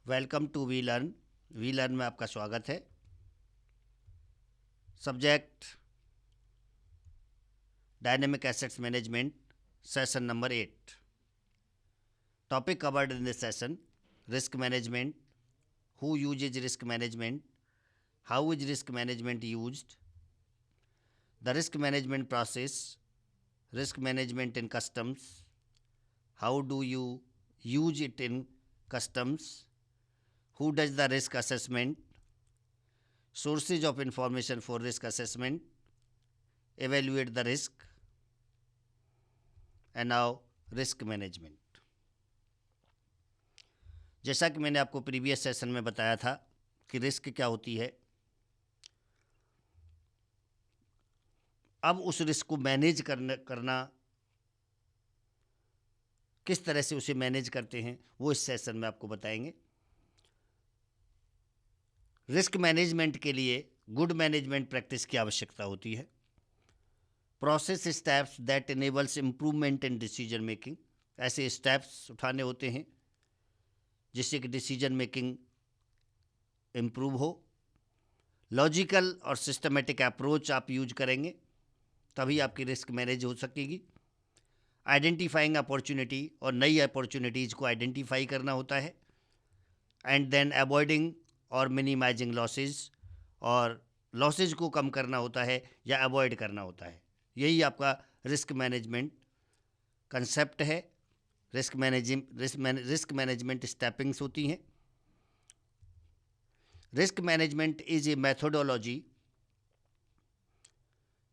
Welcome to we learn में आपका स्वागत है। Subject dynamic assets management, session number 8। Topic covered in this session: risk management, who uses risk management, how is risk management used, the risk management process, risk management in customs, how do you use it in customs, who does the risk assessment, sources of information for risk assessment, evaluate the risk, and now risk management। जैसा कि मैंने आपको previous session में बताया था कि risk क्या होती है, अब उस रिस्क को मैनेज करना किस तरह से उसे मैनेज करते हैं वो इस सेशन में आपको बताएंगे। रिस्क मैनेजमेंट के लिए गुड मैनेजमेंट प्रैक्टिस की आवश्यकता होती है। Process steps that enables improvement in decision making, ऐसे स्टेप्स उठाने होते हैं जिससे कि डिसीजन मेकिंग इम्प्रूव हो। लॉजिकल और सिस्टमेटिक अप्रोच आप यूज करेंगे तभी आपकी रिस्क मैनेज हो सकेगी। आइडेंटिफाइंग अपॉर्चुनिटी, और नई अपॉर्चुनिटीज़ को आइडेंटिफाई करना होता है। एंड देन अवॉइडिंग और मिनिमाइजिंग लॉसेज, और लॉसेज को कम करना होता है या अवॉइड करना होता है। यही आपका रिस्क मैनेजमेंट कंसेप्ट है। रिस्क मैनेजमेंट स्टेपिंग्स होती हैं। Risk management is a methodology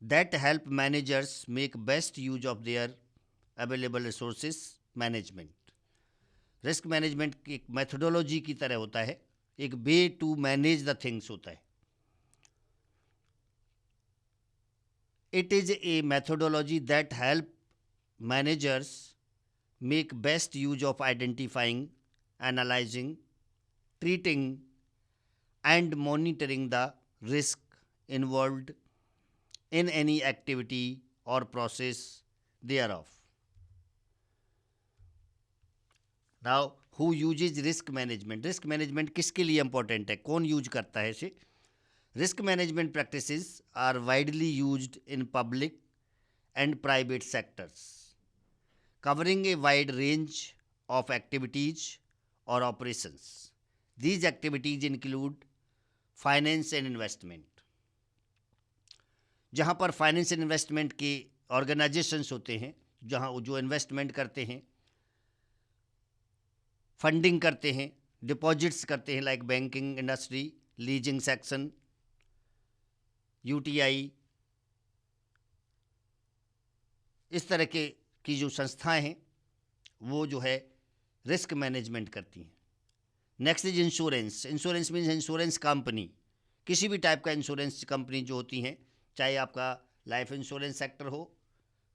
that help managers make best use of their available resources management. Risk management एक मेथोडोलॉजी की तरह होता है, एक way to manage the things होता है। It is a methodology that help managers make best use of identifying, analysing, treating and monitoring the risk involved in any activity और process thereof। Now who uses risk management, risk management किसके लिए important है, कौन use करता है इसे। Risk management practices are widely used in public and private sectors, covering a wide range of activities और operations. These activities include finance and investment, जहाँ पर फाइनेंस एंड इन्वेस्टमेंट के ऑर्गेनाइजेशंस होते हैं, जहाँ जो इन्वेस्टमेंट करते हैं, फंडिंग करते हैं, डिपॉजिट्स करते हैं, like banking industry, leasing section, UTI, इस तरह के की जो संस्थाएं हैं वो जो है रिस्क मैनेजमेंट करती हैं। Next is insurance. Insurance means insurance company, किसी भी टाइप का इंश्योरेंस कंपनी जो होती हैं, चाहे आपका लाइफ इंश्योरेंस सेक्टर हो,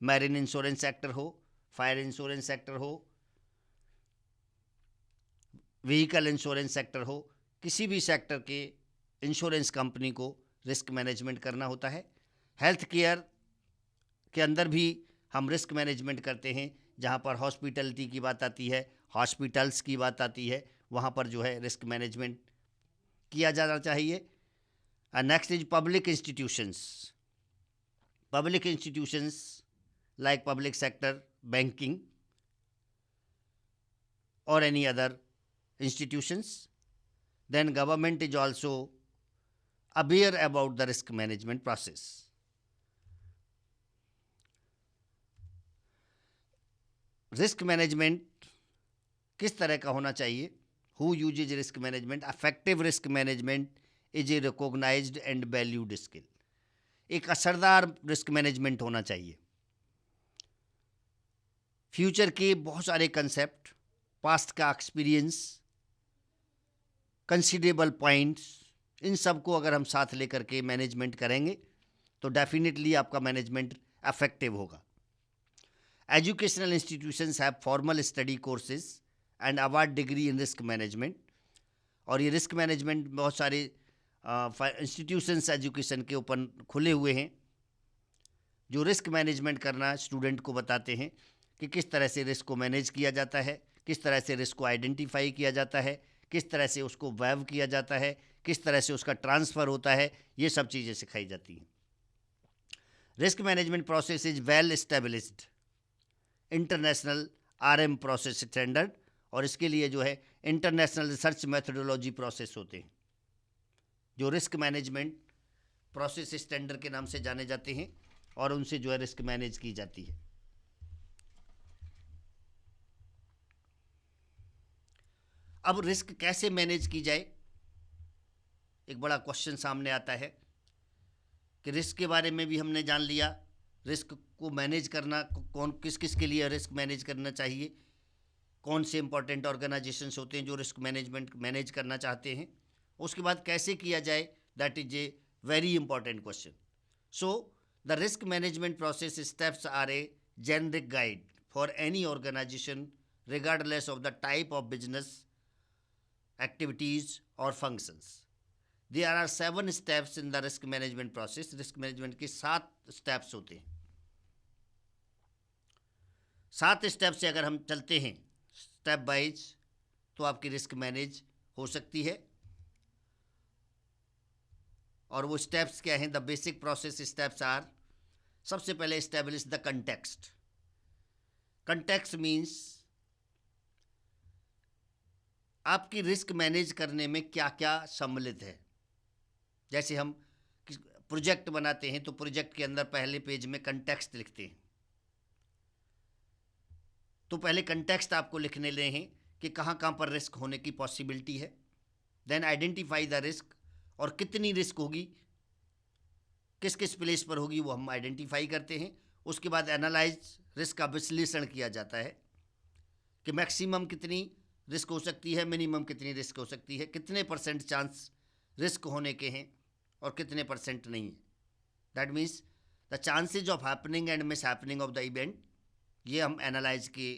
मैरिन इंश्योरेंस सेक्टर हो, फायर इंश्योरेंस सेक्टर हो, व्हीकल इंश्योरेंस सेक्टर हो, किसी भी सेक्टर के इंश्योरेंस कंपनी को रिस्क मैनेजमेंट करना होता है। हेल्थ केयर के अंदर भी हम रिस्क मैनेजमेंट करते हैं, जहाँ पर हॉस्पिटलिटी की बात आती है, हॉस्पिटल्स की बात आती है, वहाँ पर जो है रिस्क मैनेजमेंट किया जाना चाहिए। Next is public institutions. Public institutions like public sector, banking or any other institutions. Then government is also aware about the risk management process. Risk management किस तरह का होना चाहिए? Who uses risk management? Effective risk management is a recognised and valued skill. एक असरदार risk management होना चाहिए। Future के बहुत सारे कंसेप्ट, पास्ट का एक्सपीरियंस, कंसिडरेबल पॉइंट्स, इन सब को अगर हम साथ लेकर के मैनेजमेंट करेंगे तो डेफिनेटली आपका मैनेजमेंट इफेक्टिव होगा। Educational institutions have formal study courses and award degree in risk management. और ये रिस्क मैनेजमेंट बहुत सारे इंस्टीट्यूशंस एजुकेशन के ऊपर खुले हुए हैं जो रिस्क मैनेजमेंट करना स्टूडेंट को बताते हैं कि किस तरह से रिस्क को मैनेज किया जाता है, किस तरह से रिस्क को आइडेंटिफाई किया जाता है, किस तरह से उसको वेव किया जाता है, किस तरह से उसका ट्रांसफ़र होता है, ये सब चीज़ें सिखाई जाती हैं। Risk management process is well established international RM process standard, और इसके लिए जो है इंटरनेशनल रिसर्च मेथोडोलॉजी प्रोसेस होते हैं, जो रिस्क मैनेजमेंट प्रोसेस स्टैंडर्ड के नाम से जाने जाते हैं, और उनसे जो है रिस्क मैनेज की जाती है। अब रिस्क कैसे मैनेज की जाए, एक बड़ा क्वेश्चन सामने आता है कि रिस्क के बारे में भी हमने जान लिया, रिस्क को मैनेज करना कौन किस किस के लिए रिस्क मैनेज करना चाहिए, कौन से इंपॉर्टेंट ऑर्गेनाइजेशंस होते हैं जो रिस्क मैनेजमेंट मैनेज करना चाहते हैं, उसके बाद कैसे किया जाए, that is a very important question. So the risk management process steps are a generic guide for any organisation regardless of the type of business activities or functions. There are 7 steps in the risk management process. Risk management के 7 steps होते हैं। 7 step से अगर हम चलते हैं step wise, तो आपकी रिस्क मैनेज हो सकती है। और वो स्टेप्स क्या हैं? The basic process steps are, सबसे पहले establish the context. Context means आपकी रिस्क मैनेज करने में क्या क्या सम्मिलित है। जैसे हम प्रोजेक्ट बनाते हैं तो प्रोजेक्ट के अंदर पहले पेज में कंटेक्स्ट लिखते हैं, तो पहले कंटेक्स्ट आपको लिखने ले हैं कि कहाँ कहाँ पर रिस्क होने की पॉसिबिलिटी है। देन आइडेंटिफाई द रिस्क, और कितनी रिस्क होगी, किस किस प्लेस पर होगी, वो हम आइडेंटिफाई करते हैं। उसके बाद एनालाइज, रिस्क का विश्लेषण किया जाता है कि मैक्सिमम कितनी रिस्क हो सकती है, मिनिमम कितनी रिस्क हो सकती है, कितने परसेंट चांस रिस्क होने के हैं और कितने परसेंट नहीं है। That means the chances of happening and miss happening of the event, ये हम एनालाइज के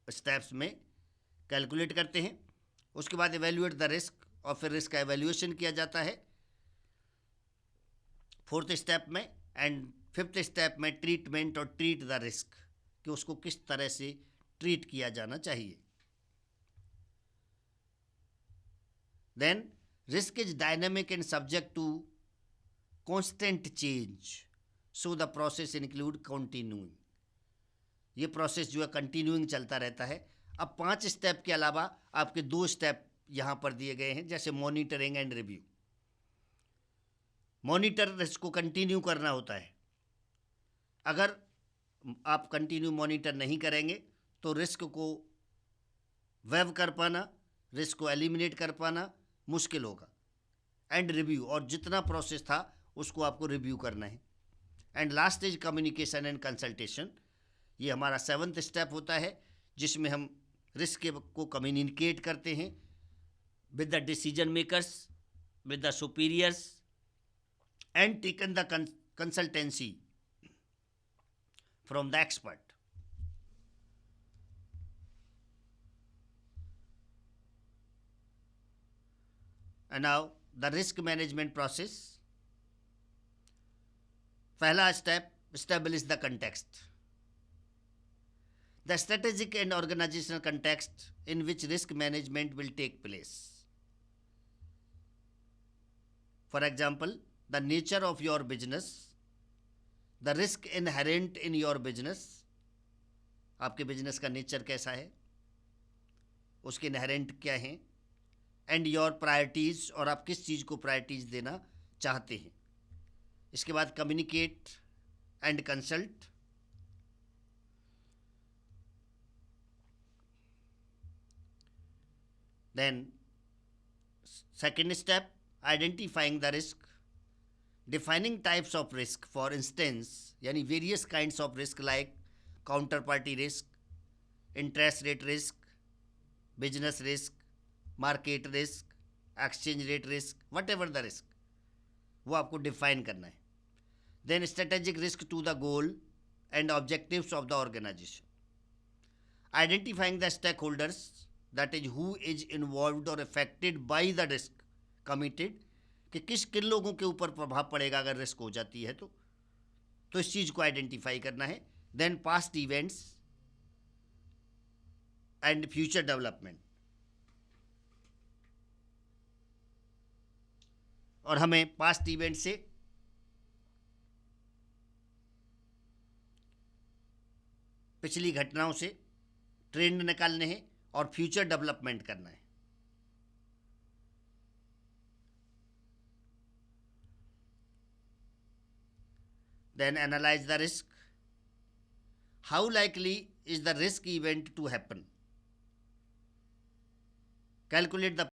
स्टेप्स में कैलकुलेट करते हैं। उसके बाद एवेल्यूएट द रिस्क, और फिर रिस्क का एवेल्यूएशन किया जाता है 4th स्टेप में। एंड 5th स्टेप में ट्रीटमेंट और ट्रीट द रिस्क, कि उसको किस तरह से ट्रीट किया जाना चाहिए। Then risk is dynamic and subject to constant change, so the process include continuing. ये प्रोसेस जो है कंटिन्यूइंग चलता रहता है। अब 5 स्टेप के अलावा आपके 2 स्टेप यहाँ पर दिए गए हैं, जैसे monitoring and review. Monitor risk को कंटिन्यू करना होता है। अगर आप कंटिन्यू मॉनिटर नहीं करेंगे तो रिस्क को वेव कर पाना, रिस्क को एलिमिनेट कर पाना मुश्किल होगा। एंड रिव्यू, और जितना प्रोसेस था उसको आपको रिव्यू करना है। And last is communication and consultation, ये हमारा 7th स्टेप होता है, जिसमें हम रिस्क को कम्युनिकेट करते हैं with the decision makers, with the superiors, and taken the consultancy from the expert. And now the risk management process. पहला step, establish the context. The strategic and organizational context in which risk management will take place. For example, the nature of your business, the risk inherent in your business. आपके business का nature कैसा है, उसके inherent क्या हैं, and your priorities, और आप किस चीज़ को प्रायोरिटीज़ देना चाहते हैं। इसके बाद communicate and consult. Then second step, identifying the risk, defining types of risk, for instance यानी various kinds of risk like counter party risk, interest rate risk, business risk, market risk, exchange rate risk, whatever the risk, वो आपको define करना है। Then strategic risk to the goal and objectives of the organisation, identifying the stakeholders, that is who is involved और affected by the risk committed, कि किन लोगों के ऊपर प्रभाव पड़ेगा अगर रिस्क हो जाती है तो इस चीज़ को आइडेंटिफाई करना है। Then past events and future development, और हमें पास्ट इवेंट से पिछली घटनाओं से ट्रेंड निकालने हैं और फ्यूचर डेवलपमेंट करना है। Then analyze the risk. How likely is the risk event to happen? Calculate the